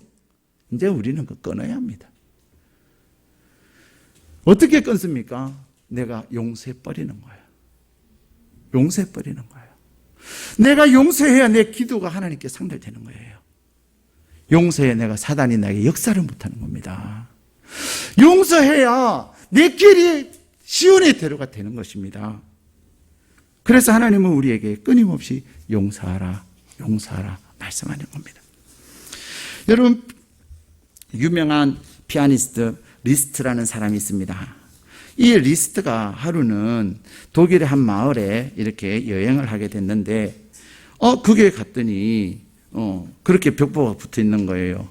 이제 우리는 그 끊어야 합니다. 어떻게 끊습니까? 내가 용서해버리는 거예요. 용서해버리는 거예요. 내가 용서해야 내 기도가 하나님께 상달되는 거예요. 용서해야 내가 사단이 나에게 역사를 못하는 겁니다. 용서해야 내 길이 시온의 대로가 되는 것입니다. 그래서 하나님은 우리에게 끊임없이 용서하라, 용서하라 말씀하는 겁니다. 여러분, 유명한 피아니스트 리스트라는 사람이 있습니다. 이 리스트가 하루는 독일의 한 마을에 이렇게 여행을 하게 됐는데, 그게 갔더니, 그렇게 벽보가 붙어 있는 거예요.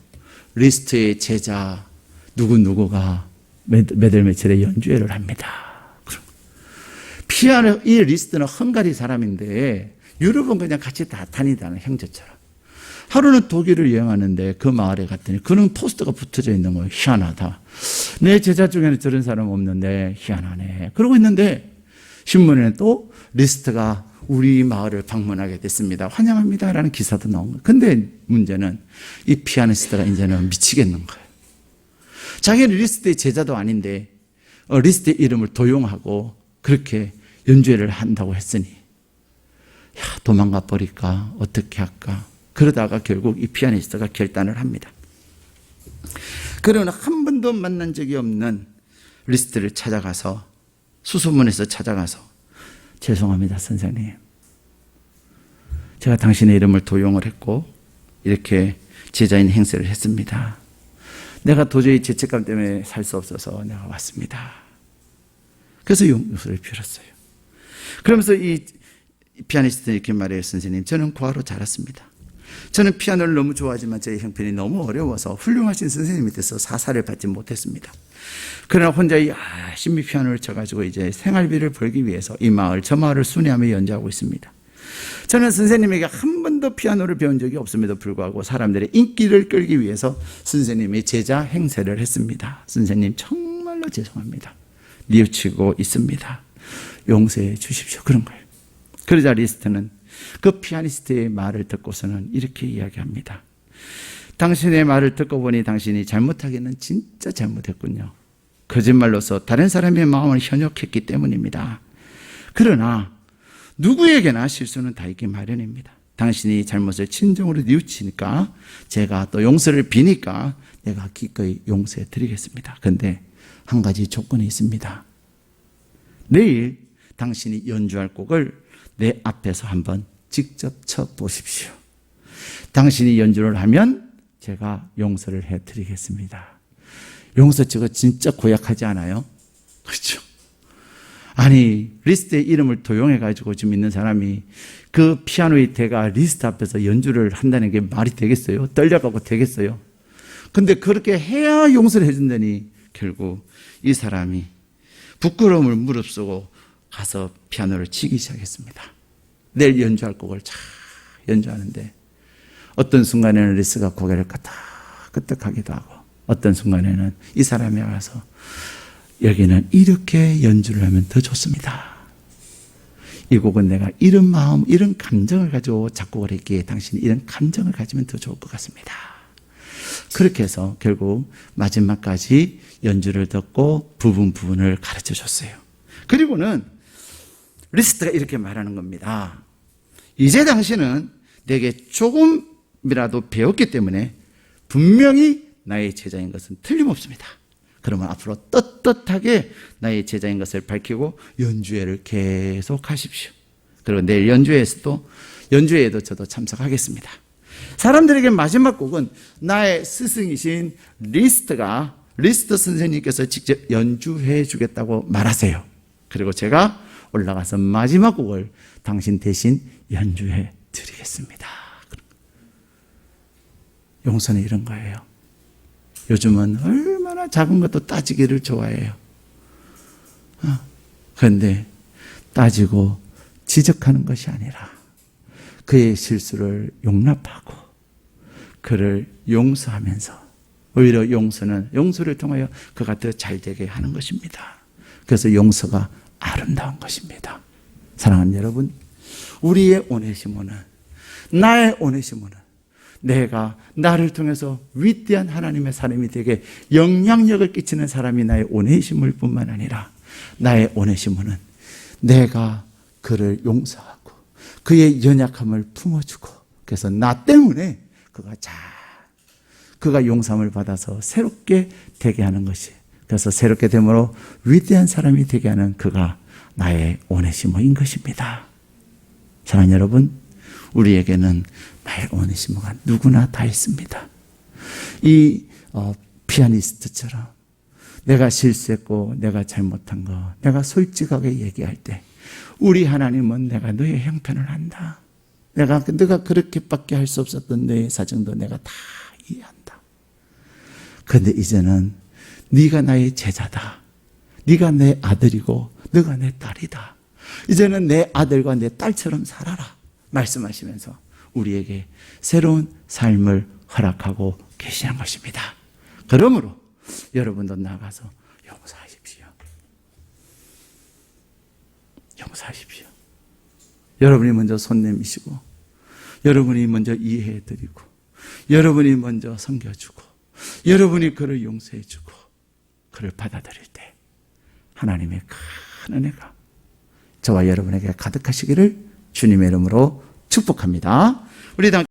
리스트의 제자, 누구누구가 몇 월 며칠에 연주회를 합니다. 피아노, 이 리스트는 헝가리 사람인데, 유럽은 그냥 같이 다 다니다는 형제처럼. 하루는 독일을 여행하는데 그 마을에 갔더니 그런 포스터가 붙어져 있는 거예요. 희한하다. 내 제자 중에는 저런 사람 없는데 희한하네. 그러고 있는데 신문에는 또 리스트가 우리 마을을 방문하게 됐습니다. 환영합니다. 라는 기사도 나온 거예요. 근데 문제는 이 피아니스트가 이제는 미치겠는 거예요. 자기는 리스트의 제자도 아닌데 리스트의 이름을 도용하고 그렇게 연주회를 한다고 했으니, 야, 도망가 버릴까? 어떻게 할까? 그러다가 결국 이 피아니스트가 결단을 합니다. 그러나 한 번도 만난 적이 없는 리스트를 찾아가서, 수소문에서 찾아가서, 죄송합니다, 선생님. 제가 당신의 이름을 도용을 했고 이렇게 제자인 행세를 했습니다. 내가 도저히 죄책감 때문에 살 수 없어서 내가 왔습니다. 그래서 용서를 빌었어요. 그러면서 이 피아니스트는 이렇게 말해요. 선생님, 저는 고아로 자랐습니다. 저는 피아노를 너무 좋아하지만 저의 형편이 너무 어려워서 훌륭하신 선생님 밑에서 사사를 받지 못했습니다. 그러나 혼자 열심히 피아노를 쳐가지고 이제 생활비를 벌기 위해서 이 마을, 저 마을을 순회하며 연주하고 있습니다. 저는 선생님에게 한 번도 피아노를 배운 적이 없음에도 불구하고 사람들의 인기를 끌기 위해서 선생님의 제자 행세를 했습니다. 선생님, 정말로 죄송합니다. 뉘우치고 있습니다. 용서해 주십시오. 그런 거예요. 그러자 리스트는 그 피아니스트의 말을 듣고서는 이렇게 이야기합니다. 당신의 말을 듣고 보니 당신이 잘못하기는 진짜 잘못했군요. 거짓말로서 다른 사람의 마음을 현혹했기 때문입니다. 그러나 누구에게나 실수는 다 있기 마련입니다. 당신이 잘못을 진정으로 뉘우치니까 제가 또 용서를 비니까 내가 기꺼이 용서해 드리겠습니다. 그런데 한 가지 조건이 있습니다. 내일 당신이 연주할 곡을 내 앞에서 한번 직접 쳐보십시오. 당신이 연주를 하면 제가 용서를 해드리겠습니다. 용서 저거 진짜 고약하지 않아요? 그렇죠? 아니, 리스트의 이름을 도용해가지고 지금 있는 사람이 그 피아노의 대가 리스트 앞에서 연주를 한다는 게 말이 되겠어요? 떨려가고 되겠어요? 근데 그렇게 해야 용서를 해준다니 결국 이 사람이 부끄러움을 무릅쓰고 가서 피아노를 치기 시작했습니다. 내일 연주할 곡을 잘 연주하는데 어떤 순간에는 리스가 고개를 끄덕끄덕하기도 하고 어떤 순간에는 이 사람이 와서 여기는 이렇게 연주를 하면 더 좋습니다. 이 곡은 내가 이런 마음, 이런 감정을 가지고 작곡을 했기에 당신이 이런 감정을 가지면 더 좋을 것 같습니다. 그렇게 해서 결국 마지막까지 연주를 듣고 부분을 가르쳐 줬어요. 그리고는 리스트가 이렇게 말하는 겁니다. 이제 당신은 내게 조금이라도 배웠기 때문에 분명히 나의 제자인 것은 틀림없습니다. 그러면 앞으로 떳떳하게 나의 제자인 것을 밝히고 연주회를 계속 하십시오. 그리고 내일 연주회에도 저도 참석하겠습니다. 사람들에게 마지막 곡은 나의 스승이신 리스트 선생님께서 직접 연주해 주겠다고 말하세요. 그리고 제가 올라가서 마지막 곡을 당신 대신 연주해 드리겠습니다. 용서는 이런 거예요. 요즘은 얼마나 작은 것도 따지기를 좋아해요. 그런데 따지고 지적하는 것이 아니라 그의 실수를 용납하고 그를 용서하면서 오히려 용서를 통하여 그가 더 잘되게 하는 것입니다. 그래서 용서가 아름다운 것입니다. 사랑하는 여러분, 우리의 오네시모는, 나의 오네시모는 내가 나를 통해서 위대한 하나님의 사람이 되게 영향력을 끼치는 사람이 나의 오네시모일 뿐만 아니라 나의 오네시모는 내가 그를 용서하고 그의 연약함을 품어주고 그래서 나 때문에 그가 용서함을 받아서 새롭게 되게 하는 것이, 그래서 새롭게 됨으로 위대한 사람이 되게 하는 그가 나의 오네시모인 것입니다. 사랑하는 여러분, 우리에게는 나의 오네시모가 누구나 다 있습니다. 이 피아니스트처럼 내가 실수했고 내가 잘못한 거 내가 솔직하게 얘기할 때 우리 하나님은 내가 너의 형편을 안다. 내가 그렇게밖에 할 수 없었던 너의 사정도 내가 다 이해한다. 그런데 이제는 네가 나의 제자다. 네가 내 아들이고 네가 내 딸이다. 이제는 내 아들과 내 딸처럼 살아라. 말씀하시면서 우리에게 새로운 삶을 허락하고 계시는 것입니다. 그러므로 여러분도 나가서 용서하십시오. 용서하십시오. 여러분이 먼저 손 내미시고 여러분이 먼저 이해해드리고 여러분이 먼저 섬겨주고 여러분이 그를 용서해주고 그를 받아들일 때 하나님의 큰 은혜가 저와 여러분에게 가득하시기를 주님의 이름으로 축복합니다. 우리 당